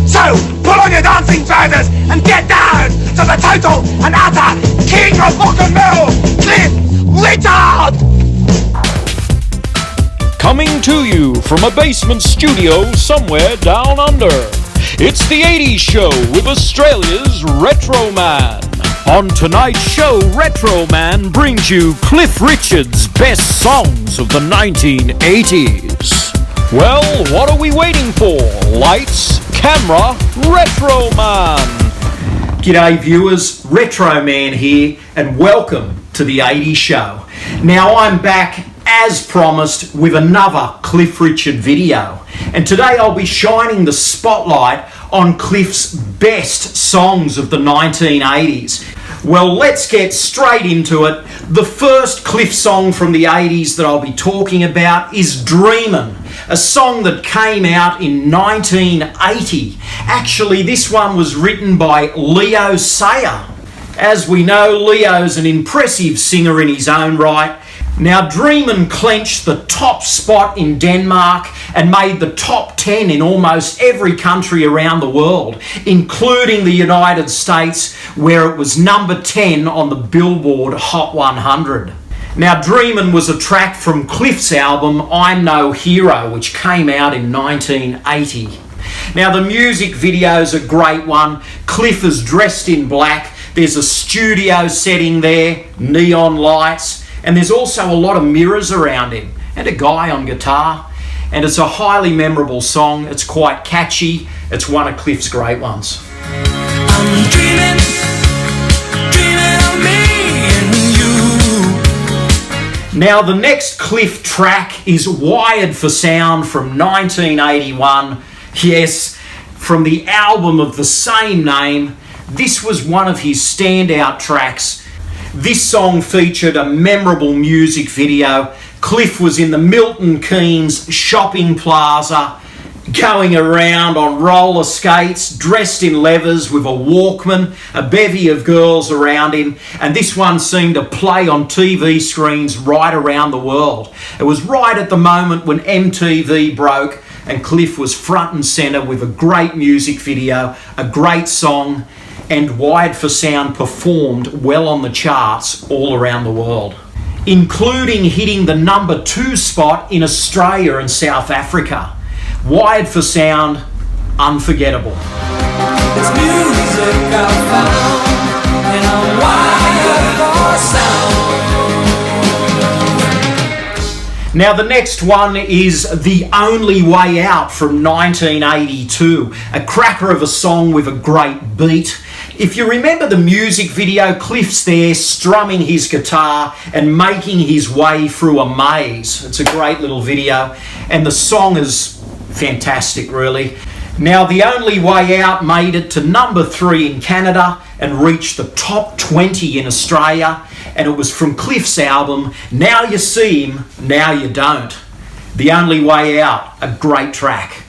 So, pull on your dancing trousers and get down to the total and utter king of rock and roll, Cliff Richard! Coming to you from a basement studio somewhere down under, it's the 80s Show with Australia's Retro Man. On tonight's show, Retro Man brings you Cliff Richard's best songs of the 1980s. Well, what are we waiting for? Lights, camera, Retro Man! G'day viewers, Retro Man here, and welcome to the 80s Show. Now I'm back, as promised, with another Cliff Richard video. And today I'll be shining the spotlight on Cliff's best songs of the 1980s. Well, let's get straight into it. The first Cliff song from the 80s that I'll be talking about is Dreamin', a song that came out in 1980. Actually, this one was written by Leo Sayer. As we know, Leo's an impressive singer in his own right. Now, Dreamin' clenched the top spot in Denmark and made the top 10 in almost every country around the world, including the United States, where it was number 10 on the Billboard Hot 100. Now, Dreamin' was a track from Cliff's album I'm No Hero, which came out in 1980. Now, the music video's a great one. Cliff is dressed in black. There's a studio setting there, neon lights, and there's also a lot of mirrors around him and a guy on guitar. And it's a highly memorable song. It's quite catchy. It's one of Cliff's great ones. I'm dreaming of me and you. Now the next Cliff track is Wired for Sound from 1981. Yes, from the album of the same name. This was one of his standout tracks. This song featured a memorable music video. Cliff was in the Milton Keynes shopping plaza, going around on roller skates, dressed in leathers with a Walkman, a bevy of girls around him, and this one seemed to play on TV screens right around the world. It was right at the moment when MTV broke, and Cliff was front and centre with a great music video, a great song, and Wired for Sound performed well on the charts all around the world, including hitting the number 2 spot in Australia and South Africa. Wired for Sound, unforgettable. It's music I found, and I'm wired for sound. Now the next one is The Only Way Out from 1982, a cracker of a song with a great beat. If you remember the music video, Cliff's there strumming his guitar and making his way through a maze. It's a great little video, and the song is fantastic, really. Now, The Only Way Out made it to number 3 in Canada and reached the top 20 in Australia, and it was from Cliff's album, Now You See Him, Now You Don't. The Only Way Out, a great track.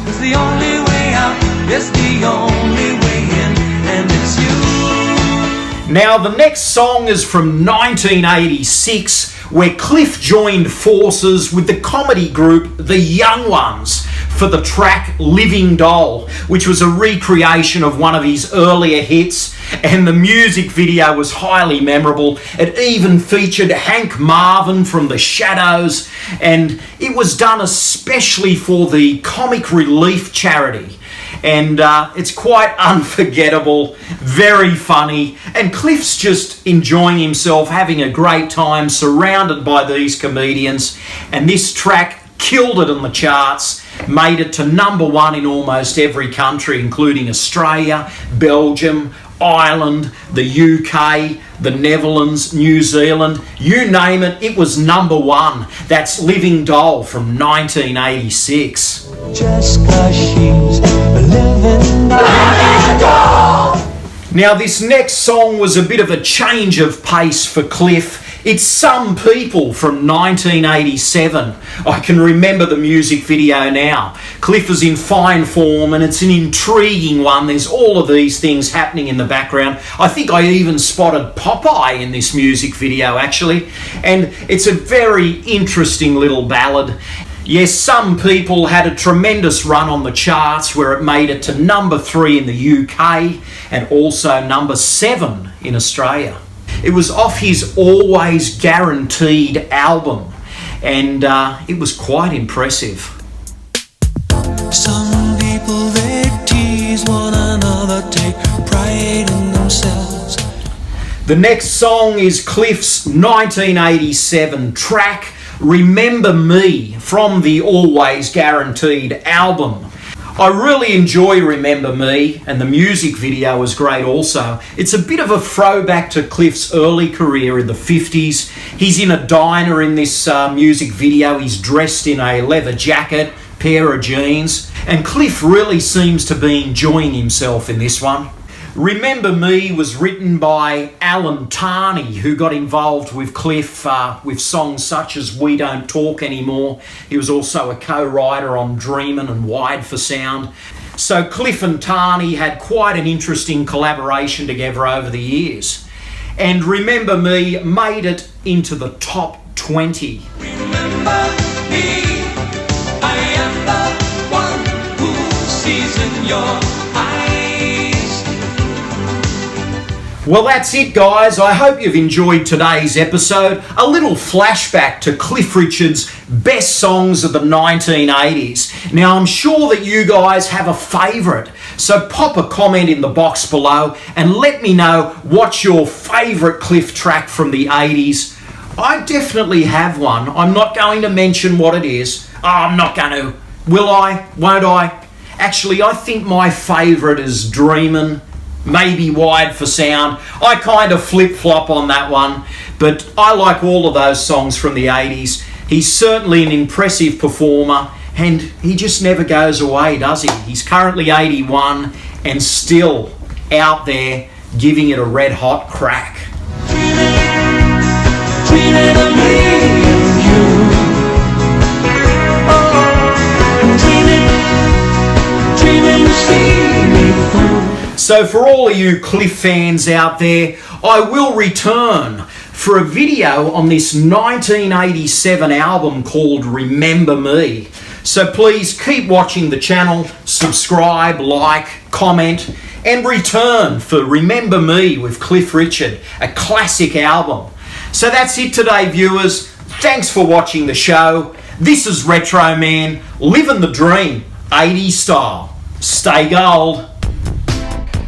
It's the only way out, it's the only way in, and it's you. Now, the next song is from 1986, where Cliff joined forces with the comedy group The Young Ones for the track Living Doll, which was a recreation of one of his earlier hits, and the music video was highly memorable. It even featured Hank Marvin from The Shadows, and it was done especially for the Comic Relief charity. And it's quite unforgettable, very funny, and Cliff's just enjoying himself, having a great time, surrounded by these comedians, and this track killed it on the charts, made it to number 1 in almost every country, including Australia, Belgium, Ireland, the UK, the Netherlands, New Zealand, you name it, it was number 1. That's Living Doll from 1986. Just 'cause she's a living doll. Now this next song was a bit of a change of pace for Cliff. It's Some People from 1987. I can remember the music video now. Cliff is in fine form and it's an intriguing one. There's all of these things happening in the background. I think I even spotted Popeye in this music video actually. And it's a very interesting little ballad. Yes, some people had a tremendous run on the charts where it made it to number 3 in the UK and also number 7 in Australia. It was off his Always Guaranteed album, and it was quite impressive. Some people, they tease one another, take pride in themselves. The next song is Cliff's 1987 track, Remember Me, from the Always Guaranteed album. I really enjoy Remember Me, and the music video was great also. It's a bit of a throwback to Cliff's early career in the 50s. He's in a diner in this music video. He's dressed in a leather jacket, pair of jeans, and Cliff really seems to be enjoying himself in this one. Remember Me was written by Alan Tarney, who got involved with Cliff with songs such as We Don't Talk Anymore. He was also a co-writer on Dreamin' and Wide for Sound. So Cliff and Tarney had quite an interesting collaboration together over the years. And Remember Me made it into the top 20. Remember me, I am the one who sees in your eyes. Well, that's it, guys. I hope you've enjoyed today's episode. A little flashback to Cliff Richard's best songs of the 1980s. Now, I'm sure that you guys have a favourite, so pop a comment in the box below and let me know what's your favourite Cliff track from the 80s. I definitely have one. I'm not going to mention what it is. Oh, I'm not going to. Will I? Won't I? Actually, I think my favourite is Dreamin'. Maybe Wide for Sound. I kind of flip-flop on that one, but I like all of those songs from the 80s. He's certainly an impressive performer, and he just never goes away, does he? He's currently 81 and still out there giving it a red-hot crack. Dreaming of me and you. Oh, dreaming to see me through. So for all of you Cliff fans out there, I will return for a video on this 1987 album called Remember Me. So please keep watching the channel, subscribe, like, comment, and return for Remember Me with Cliff Richard, a classic album. So that's it today, viewers. Thanks for watching the show. This is Retro Man, living the dream, 80s style. Stay gold.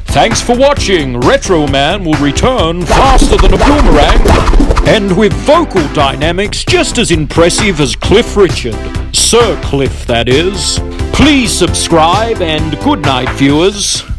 Thanks for watching. Retro Man will return faster than a boomerang and with vocal dynamics just as impressive as Cliff Richard. Sir Cliff, that is. Please subscribe and good night, viewers.